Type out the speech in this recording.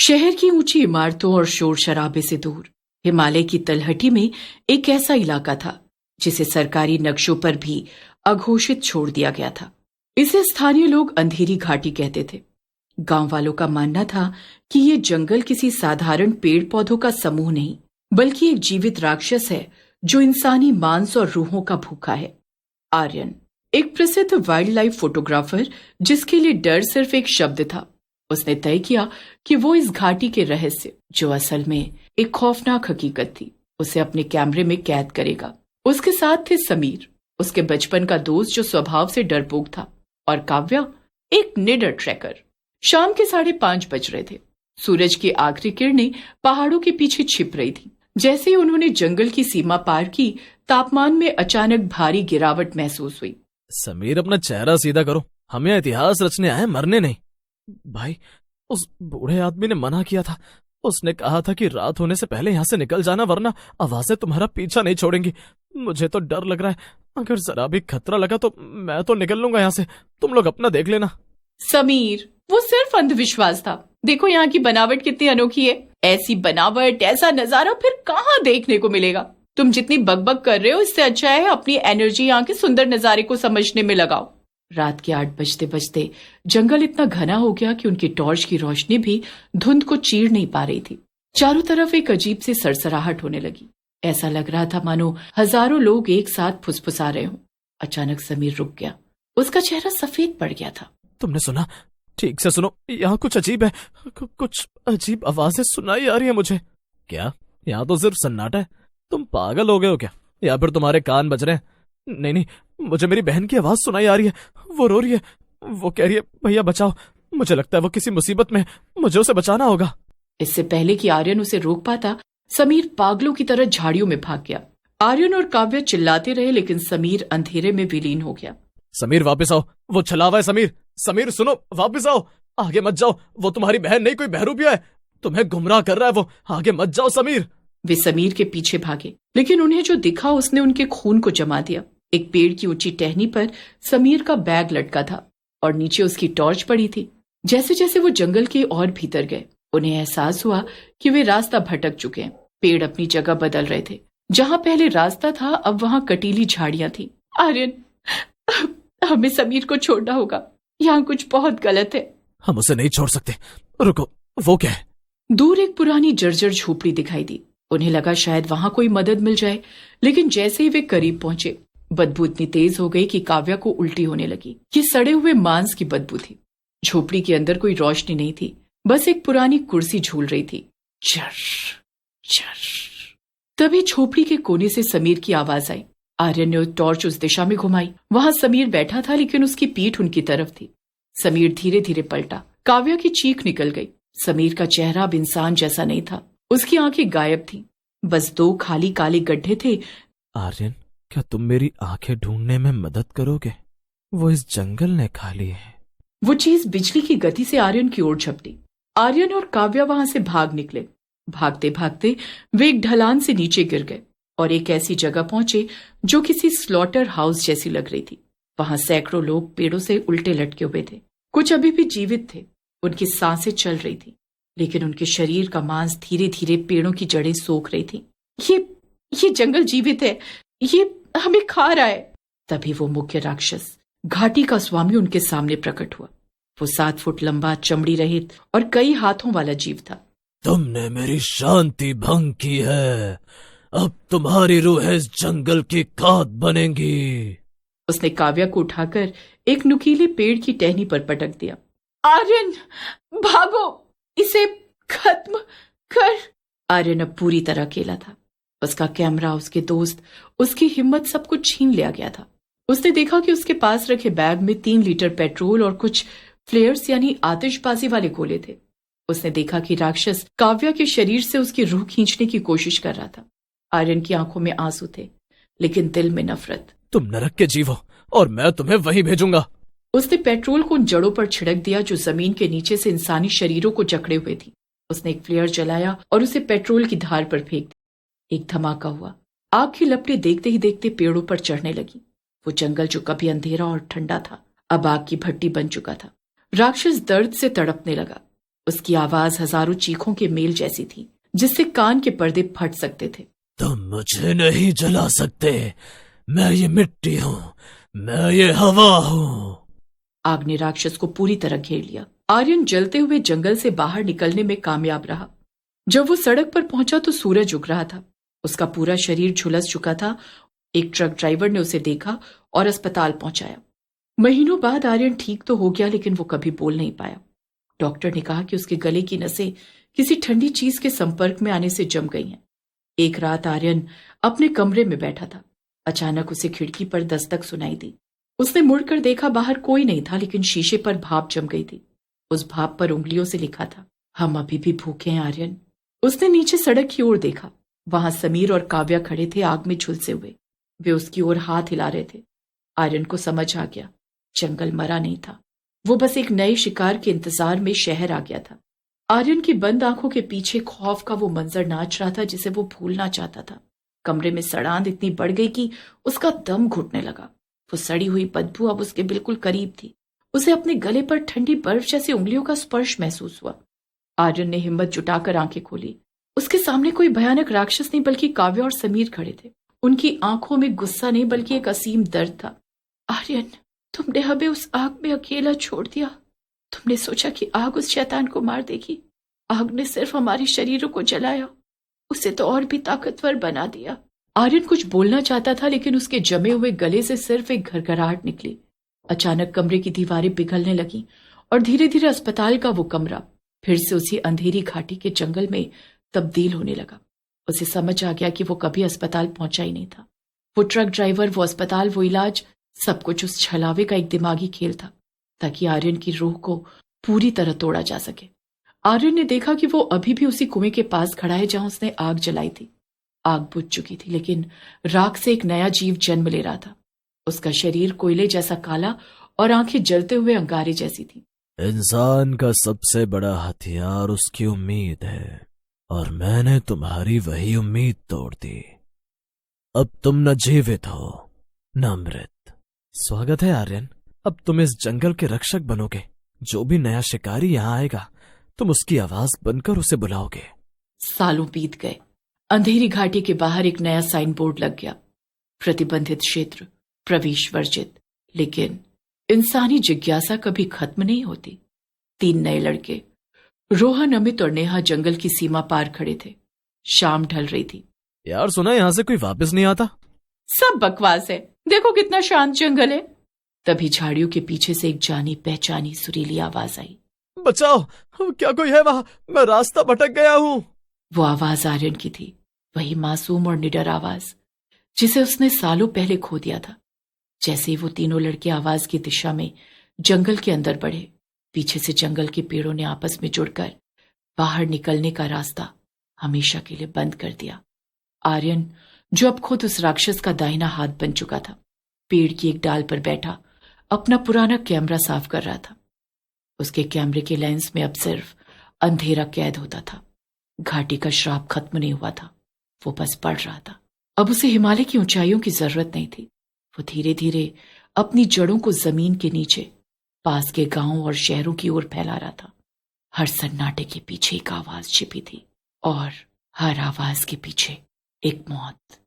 शहर की ऊंची इमारतों और शोर शराबे से दूर हिमालय की तलहटी में एक ऐसा इलाका था जिसे सरकारी नक्शों पर भी अघोषित छोड़ दिया गया था। इसे स्थानीय लोग अंधेरी घाटी कहते थे। गांव वालों का मानना था कि ये जंगल किसी साधारण पेड़ पौधों का समूह नहीं, बल्कि एक जीवित राक्षस है जो इंसानी मांस और रूहों का भूखा है। आर्यन, एक प्रसिद्ध वाइल्ड लाइफ फोटोग्राफर जिसके लिए डर सिर्फ एक शब्द था, उसने तय किया कि वो इस घाटी के रहस्य, जो असल में एक खौफनाक हकीकत थी, उसे अपने कैमरे में कैद करेगा। उसके साथ थे समीर, उसके बचपन का दोस्त जो स्वभाव से डरपोक था, और काव्या, एक निडर ट्रैकर। शाम के 5:30 बज रहे थे। सूरज की आखिरी किरणें पहाड़ों के पीछे छिप रही थी। जैसे ही उन्होंने जंगल की सीमा पार की, तापमान में अचानक भारी गिरावट महसूस हुई। समीर, अपना चेहरा सीधा करो, हम यहाँ इतिहास रचने आए, मरने नहीं। भाई, उस बूढ़े आदमी ने मना किया था। उसने कहा था कि रात होने से पहले यहाँ से निकल जाना, वरना आवाजें तुम्हारा पीछा नहीं छोड़ेंगी। मुझे तो डर लग रहा है, अगर जरा भी खतरा लगा तो मैं तो निकल लूंगा यहाँ से। तुम लोग अपना देख लेना। समीर, वो सिर्फ अंधविश्वास था। देखो यहाँ की बनावट कितनी अनोखी है। ऐसी बनावट, ऐसा नजारा फिर कहाँ देखने को मिलेगा। तुम जितनी बकबक कर रहे हो, इससे अच्छा है अपनी एनर्जी यहाँ के सुंदर नजारे को समझने में लगाओ। रात के 8 बजते बजते जंगल इतना घना हो गया कि उनकी टॉर्च की रोशनी भी धुंध को चीर नहीं पा रही थी। चारों तरफ एक अजीब सी सरसराहट होने लगी। ऐसा लग रहा था मानो हजारों लोग एक साथ फुसफुसा रहे हों। अचानक समीर रुक गया। उसका चेहरा सफेद पड़ गया था। तुमने सुना? ठीक से सुनो, यहाँ कुछ अजीब है। कुछ अजीब आवाजें सुनाई आ रही है मुझे। क्या? यहाँ तो सिर्फ सन्नाटा है। तुम पागल हो गए हो क्या, या फिर तुम्हारे कान बज रहे हैं? नहीं, मुझे मेरी बहन की आवाज सुनाई आ रही है। वो रो रही है, वो कह रही है, भैया बचाओ। मुझे लगता है वो किसी मुसीबत में, मुझे उसे बचाना होगा। इससे पहले कि आर्यन उसे रोक पाता, समीर पागलों की तरह झाड़ियों में भाग गया। आर्यन और काव्या चिल्लाते रहे, लेकिन समीर अंधेरे में विलीन हो गया। समीर, वापस आओ, वो छलावा है। समीर सुनो, वापस आओ, आगे मत जाओ। वो तुम्हारी बहन नहीं, कोई बहरूपिया है, तुम्हें गुमराह कर रहा है वो। आगे मत जाओ समीर। वे समीर के पीछे भागे, लेकिन उन्हें जो दिखा उसने उनके खून को जमा दिया। एक पेड़ की ऊंची टहनी पर समीर का बैग लटका था और नीचे उसकी टॉर्च पड़ी थी। जैसे जैसे वो जंगल के और भीतर गए, उन्हें एहसास हुआ कि वे रास्ता भटक चुके हैं। पेड़ अपनी जगह बदल रहे थे। जहां पहले रास्ता था, अब वहां कटीली झाड़ियां थी। आर्यन, हमें समीर को छोड़ना होगा, यहाँ कुछ बहुत गलत है। हम उसे नहीं छोड़ सकते। रुको, वो क्या है? दूर एक पुरानी जर्जर झोपड़ी दिखाई दी। उन्हें लगा शायद वहां कोई मदद मिल जाए, लेकिन जैसे ही वे करीब पहुंचे, बदबू इतनी तेज हो गई कि काव्या को उल्टी होने लगी। ये सड़े हुए मांस की बदबू थी। झोपड़ी के अंदर कोई रोशनी नहीं थी, बस एक पुरानी कुर्सी झूल रही थी। चर चर। तभी झोपड़ी के कोने से समीर की आवाज आई। आर्यन ने टॉर्च उस दिशा में घुमाई। वहां समीर बैठा था, लेकिन उसकी पीठ उनकी तरफ थी। समीर धीरे धीरे पलटा। काव्या की चीख निकल गई। समीर का चेहरा अब इंसान जैसा नहीं था। उसकी आंखें गायब थीं, बस 2 खाली काले गड्ढे थे। आर्यन, क्या तुम मेरी आंखें ढूंढने में मदद करोगे? वो इस जंगल ने खा ली है। वो चीज बिजली की गति से आर्यन की ओर झपटी। आर्यन और काव्या वहां से भाग निकले। भागते भागते वे एक ढलान से नीचे गिर गए और एक ऐसी जगह पहुंचे जो किसी स्लॉटर हाउस जैसी लग रही थी। वहां सैकड़ों लोग पेड़ों से उल्टे लटके हुए थे। कुछ अभी भी जीवित थे। उनकी सांसें चल रही थी, लेकिन उनके शरीर का मांस धीरे धीरे पेड़ों की जड़ें सोख रही थी। ये जंगल जीवित है, ये हमें खा रहा है। तभी वो मुख्य राक्षस, घाटी का स्वामी, उनके सामने प्रकट हुआ। वो 7 फुट लंबा, चमड़ी रहित और कई हाथों वाला जीव था। तुमने मेरी शांति भंग की है, अब तुम्हारी रूह इस जंगल की खाद बनेगी। उसने काव्या को उठाकर एक नुकीले पेड़ की टहनी पर पटक दिया। आर्यन, भागो, इसे खत्म कर। आर्यन अब पूरी तरह अकेला था। उसका कैमरा, उसके दोस्त, उसकी हिम्मत, सब कुछ छीन लिया गया था। उसने देखा कि उसके पास रखे बैग में 3 लीटर पेट्रोल और कुछ फ्लेयर्स यानी आतिशबाजी वाले गोले थे। उसने देखा कि राक्षस काव्या के शरीर से उसकी रूह खींचने की कोशिश कर रहा था। आर्यन की आंखों में आंसू थे, लेकिन दिल में नफरत। तुम नरक के जीव हो और मैं तुम्हें वहीं भेजूंगा। उसने पेट्रोल को उन जड़ों पर छिड़क दिया जो जमीन के नीचे से इंसानी शरीरों को जकड़े हुए थी। उसने एक फ्लेयर जलाया और उसे पेट्रोल की धार पर फेंक दिया। एक धमाका हुआ। आग की लपटें देखते ही देखते पेड़ों पर चढ़ने लगी। वो जंगल जो कभी अंधेरा और ठंडा था, अब आग की भट्टी बन चुका था। राक्षस दर्द से तड़पने लगा। उसकी आवाज हजारों चीखों के मेल जैसी थी, जिससे कान के पर्दे फट सकते थे। तुम मुझे नहीं जला सकते, मैं ये मिट्टी हूँ, मैं ये हवा हूँ। आग ने राक्षस को पूरी तरह घेर लिया। आर्यन जलते हुए जंगल से बाहर निकलने में कामयाब रहा। जब वो सड़क पर पहुंचा तो सूरज उग रहा था। उसका पूरा शरीर झुलस चुका था। एक ट्रक ड्राइवर ने उसे देखा और अस्पताल पहुंचाया। महीनों बाद आर्यन ठीक तो हो गया, लेकिन वो कभी बोल नहीं पाया। डॉक्टर ने कहा कि उसके गले की नसें किसी ठंडी चीज के संपर्क में आने से जम गई हैं। एक रात आर्यन अपने कमरे में बैठा था। अचानक उसे खिड़की पर दस्तक सुनाई दी। उसने मुड़कर देखा, बाहर कोई नहीं था, लेकिन शीशे पर भाप जम गई थी। उस भाप पर उंगलियों से लिखा था, हम अभी भी भूखे हैं आर्यन। उसने नीचे सड़क की ओर देखा। वहां समीर और काव्या खड़े थे, आग में झुलसे हुए। वे उसकी ओर हाथ हिला रहे थे। आर्यन को समझ आ गया, जंगल मरा नहीं था, वो बस एक नए शिकार के इंतजार में शहर आ गया था। आर्यन की बंद आंखों के पीछे खौफ का वो मंजर नाच रहा था जिसे वो भूलना चाहता था। कमरे में सड़ांध इतनी बढ़ गई कि उसका दम घुटने लगा। वो सड़ी हुई बदबू अब उसके बिल्कुल करीब थी। उसे अपने गले पर ठंडी बर्फ जैसी उंगलियों का स्पर्श महसूस हुआ। आर्यन ने हिम्मत जुटाकर आंखें खोली। उसके सामने कोई भयानक राक्षस नहीं, बल्कि काव्या और समीर खड़े थे। उनकी आंखों में गुस्सा नहीं, बल्कि एक असीम दर्द था। आर्यन, तुमने हमें उस आग में अकेला छोड़ दिया। तुमने सोचा कि आग उस शैतान को मार देगी। आग ने सिर्फ हमारे शरीरों को जलाया, उसे तो और भी ताकतवर बना दिया। आर्यन कुछ बोलना चाहता था, लेकिन उसके जमे हुए गले से सिर्फ एक घरघराहट निकली। अचानक कमरे की दीवारें पिघलने लगी और धीरे धीरे अस्पताल का वो कमरा फिर से उसी अंधेरी घाटी के जंगल में तब्दील होने लगा। उसे समझ आ गया कि वो कभी अस्पताल पहुंचा ही नहीं था। वो ट्रक ड्राइवर, वो अस्पताल, वो इलाज, सब कुछ उस छलावे का एक दिमागी खेल था, ताकि आर्यन की रूह को पूरी तरह तोड़ा जा सके। आर्यन ने देखा कि वो अभी भी उसी कुएं के पास खड़ा है जहां उसने आग जलाई थी। आग बुझ चुकी थी, लेकिन राख से एक नया जीव जन्म ले रहा था। उसका शरीर कोयले जैसा काला और आंखें जलते हुए अंगारे जैसी थी। इंसान का सबसे बड़ा हथियार उसकी उम्मीद है, और मैंने तुम्हारी वही उम्मीद तोड़ दी। अब तुम न जीवित हो न मृत। स्वागत है आर्यन, अब तुम इस जंगल के रक्षक बनोगे। जो भी नया शिकारी यहाँ आएगा, तुम उसकी आवाज बनकर उसे बुलाओगे। सालों बीत गए। अंधेरी घाटी के बाहर एक नया साइन बोर्ड लग गया, प्रतिबंधित क्षेत्र, प्रवेश वर्जित। लेकिन इंसानी जिज्ञासा कभी खत्म नहीं होती। 3 नए लड़के, रोहन, अमित और नेहा, जंगल की सीमा पार खड़े थे। शाम ढल रही थी। यार सुना यहाँ से कोई वापस नहीं आता। सब बकवास है, देखो कितना शांत जंगल है। तभी झाड़ियों के पीछे से एक जानी पहचानी सुरीली आवाज आई। बचाओ, क्या कोई है वहां? मैं रास्ता भटक गया हूं। वो आवाज आर्यन की थी, वही मासूम और निडर आवाज जिसे उसने सालों पहले खो दिया था। जैसे ही वो तीनों लड़के आवाज की दिशा में जंगल के अंदर बढ़े, पीछे से जंगल के पेड़ों ने आपस में जुड़कर बाहर निकलने का रास्ता हमेशा के लिए बंद कर दिया। आर्यन, जो अब खुद उस राक्षस का दाहिना हाथ बन चुका था, पेड़ की एक डाल पर बैठा अपना पुराना कैमरा साफ कर रहा था। उसके कैमरे के लेंस में अब सिर्फ अंधेरा कैद होता था। घाटी का श्राप खत्म नहीं हुआ था, वो बस बढ़ रहा था। अब उसे हिमालय की ऊंचाइयों की जरूरत नहीं थी। वो धीरे धीरे अपनी जड़ों को जमीन के नीचे पास के गांवों और शहरों की ओर फैला रहा था। हर सन्नाटे के पीछे एक आवाज छिपी थी, और हर आवाज के पीछे एक मौत।